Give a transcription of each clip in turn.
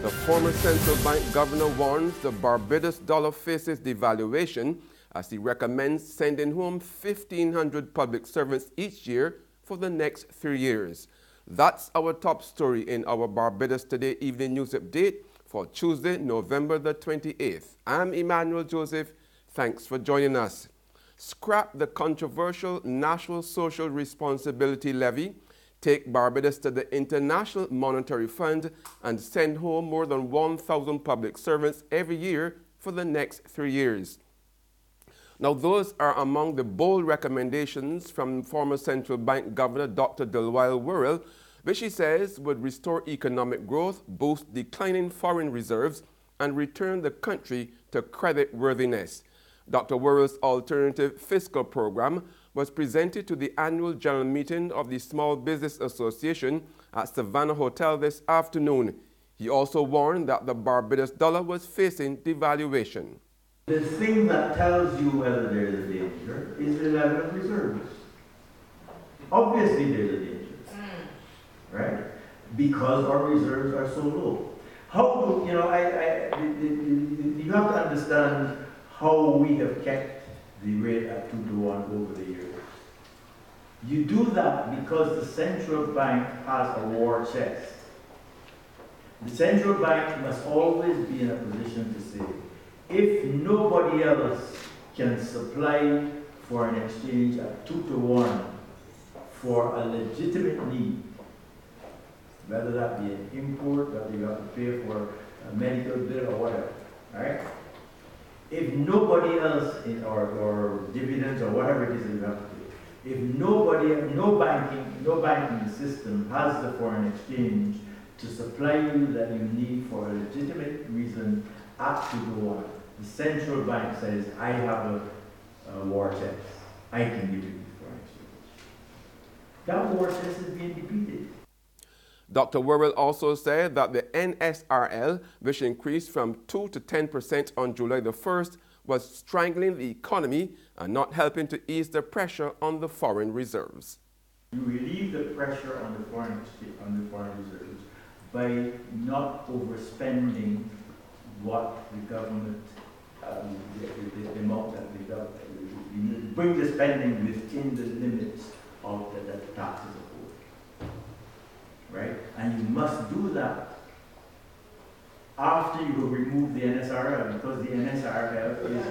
The former central bank governor warns the Barbados dollar faces devaluation as he recommends sending home 1,500 public servants each year for the next 3 years. That's our top story in our Barbados Today Evening News Update for Tuesday, November the 28th. I'm Emmanuel Joseph. Thanks for joining us. Scrap the controversial National Social Responsibility Levy, take Barbados to the International Monetary Fund, and send home more than 1,000 public servants every year for the next 3 years. Now, those are among the bold recommendations from former central bank governor Dr. Devaluation, which he says would restore economic growth, boost declining foreign reserves, and return the country to credit worthiness. Dr. Worrell's alternative fiscal program was presented to the annual general meeting of the Small Business Association at Savannah Hotel this afternoon. He also warned that the Barbados dollar was facing devaluation. The thing that tells you whether there is a danger is the level of reserves. Obviously there's a danger, right? Because our reserves are so low. How do, you have to understand how we have kept the rate at 2 to 1 over the years. You do that because the central bank has a war chest. The central bank must always be in a position to say, if nobody else can supply foreign exchange at 2 to 1 for a legitimate need, whether that be an import, whether you have to pay for a medical bill or whatever, right? If nobody else, or dividends or whatever it is that you have to pay, if no banking system has the foreign exchange to supply you that you need for a legitimate reason at 2 to 1, the central bank says, I have a war chest. I can give you foreign exchange. That war chest is being depleted. Dr. Worrell also said that the NSRL, which increased from 2 to 10% on July the 1st, was strangling the economy and not helping to ease the pressure on the foreign reserves. You relieve the pressure on the foreign reserves by not overspending what the government, the amount that the government, bring the spending within the limits of the taxes afford. Right? And you must do that after you have removed the NSRL, because the NSRL is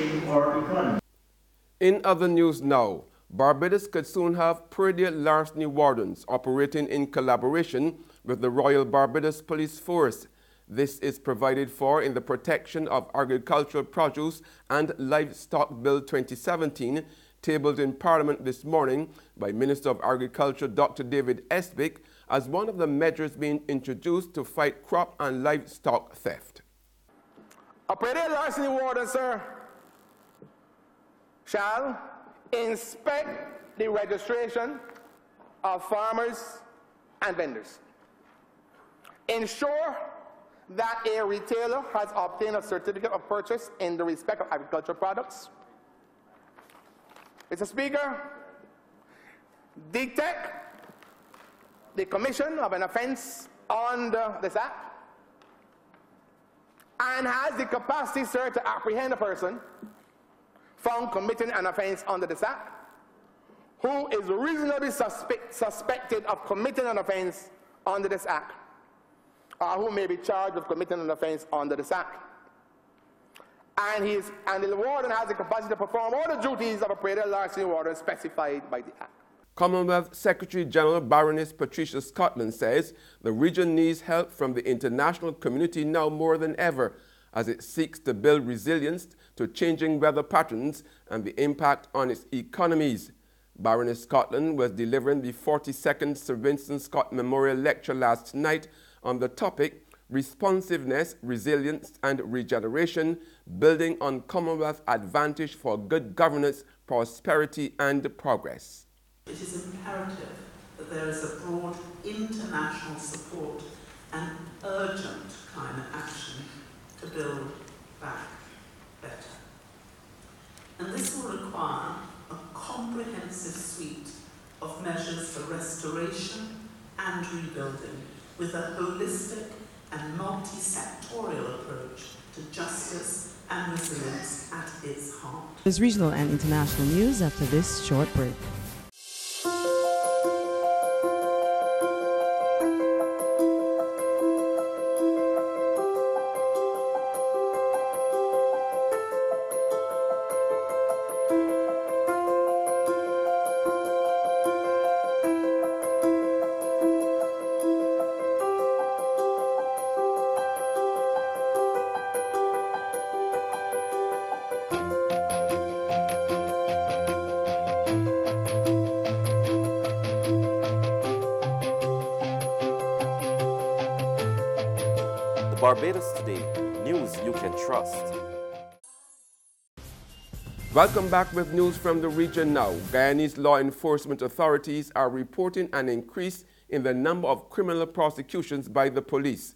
in our economy. In other news now, Barbados could soon have praedial larceny wardens operating in collaboration with the Royal Barbados Police Force. This is provided for in the Protection of Agricultural Produce and Livestock Bill 2017, tabled in Parliament this morning by Minister of Agriculture Dr. David Esbick as one of the measures being introduced to fight crop and livestock theft. A praedial larceny warden, sir, shall inspect the registration of farmers and vendors, ensure that a retailer has obtained a certificate of purchase in the respect of agricultural products. Mr. Speaker, detect the commission of an offense under this act and has the capacity, sir, to apprehend a person found committing an offense under this act who is reasonably suspected of committing an offense under this act, or who may be charged with committing an offense under this act. And the warden has the capacity to perform all the duties of a praedial larceny warden specified by the act. Commonwealth Secretary General Baroness Patricia Scotland says the region needs help from the international community now more than ever as it seeks to build resilience to changing weather patterns and the impact on its economies. Baroness Scotland was delivering the 42nd Sir Winston Scott Memorial Lecture last night on the topic Responsiveness, Resilience and Regeneration, Building on Commonwealth Advantage for Good Governance, Prosperity and Progress. It is imperative that there is a broad international support and urgent climate action to build back better. And this will require a comprehensive suite of measures for restoration and rebuilding with a holistic and multi-sectorial approach to justice and resilience at its heart. There's regional and international news after this short break. Barbados Today, news you can trust. Welcome back with news from the region now. Guyanese law enforcement authorities are reporting an increase in the number of criminal prosecutions by the police.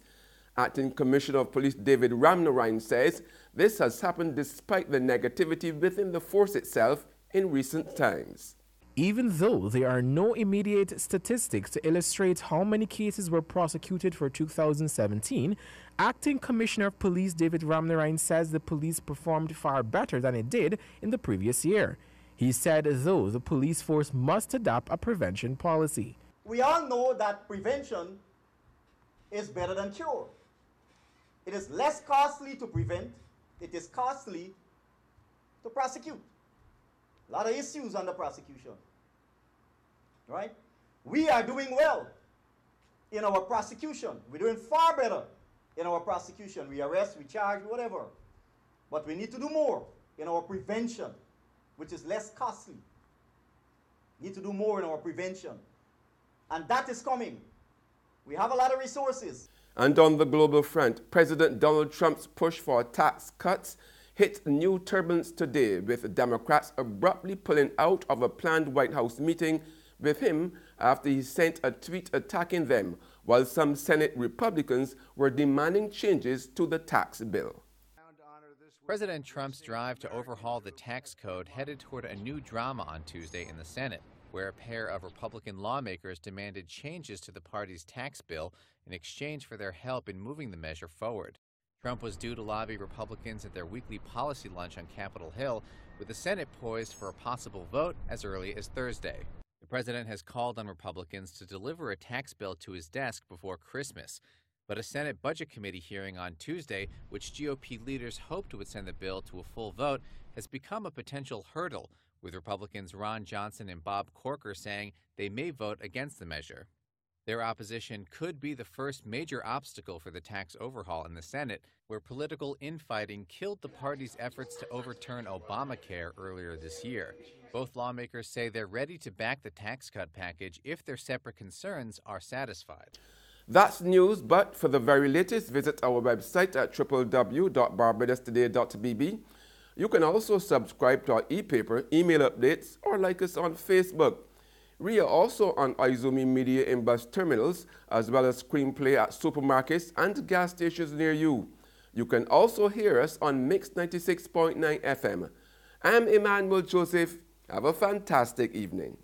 Acting Commissioner of Police David Ramnarine says this has happened despite the negativity within the force itself in recent times. Even though there are no immediate statistics to illustrate how many cases were prosecuted for 2017, Acting Commissioner of Police David Ramnarine says the police performed far better than it did in the previous year. He said, though, the police force must adopt a prevention policy. We all know that prevention is better than cure. It is less costly to prevent, it is costly to prosecute. A lot of issues under prosecution, right? We are doing well in our prosecution. We're doing far better in our prosecution. We arrest, we charge, whatever. But we need to do more in our prevention, which is less costly. We need to do more in our prevention. And that is coming. We have a lot of resources. And on the global front, President Donald Trump's push for tax cuts hit new turbulence today, with Democrats abruptly pulling out of a planned White House meeting with him after he sent a tweet attacking them, while some Senate Republicans were demanding changes to the tax bill. President Trump's drive to overhaul the tax code headed toward a new drama on Tuesday in the Senate, where a pair of Republican lawmakers demanded changes to the party's tax bill in exchange for their help in moving the measure forward. Trump was due to lobby Republicans at their weekly policy lunch on Capitol Hill, with the Senate poised for a possible vote as early as Thursday. The president has called on Republicans to deliver a tax bill to his desk before Christmas. But a Senate Budget Committee hearing on Tuesday, which GOP leaders hoped would send the bill to a full vote, has become a potential hurdle, with Republicans Ron Johnson and Bob Corker saying they may vote against the measure. Their opposition could be the first major obstacle for the tax overhaul in the Senate, where political infighting killed the party's efforts to overturn Obamacare earlier this year. Both lawmakers say they're ready to back the tax cut package if their separate concerns are satisfied. That's news, but for the very latest, visit our website at www.barbadostoday.bb. You can also subscribe to our e-paper, email updates, or like us on Facebook. We are also on Izumi Media in bus terminals, as well as screenplay at supermarkets and gas stations near you. You can also hear us on Mix 96.9 FM. I'm Emmanuel Joseph. Have a fantastic evening.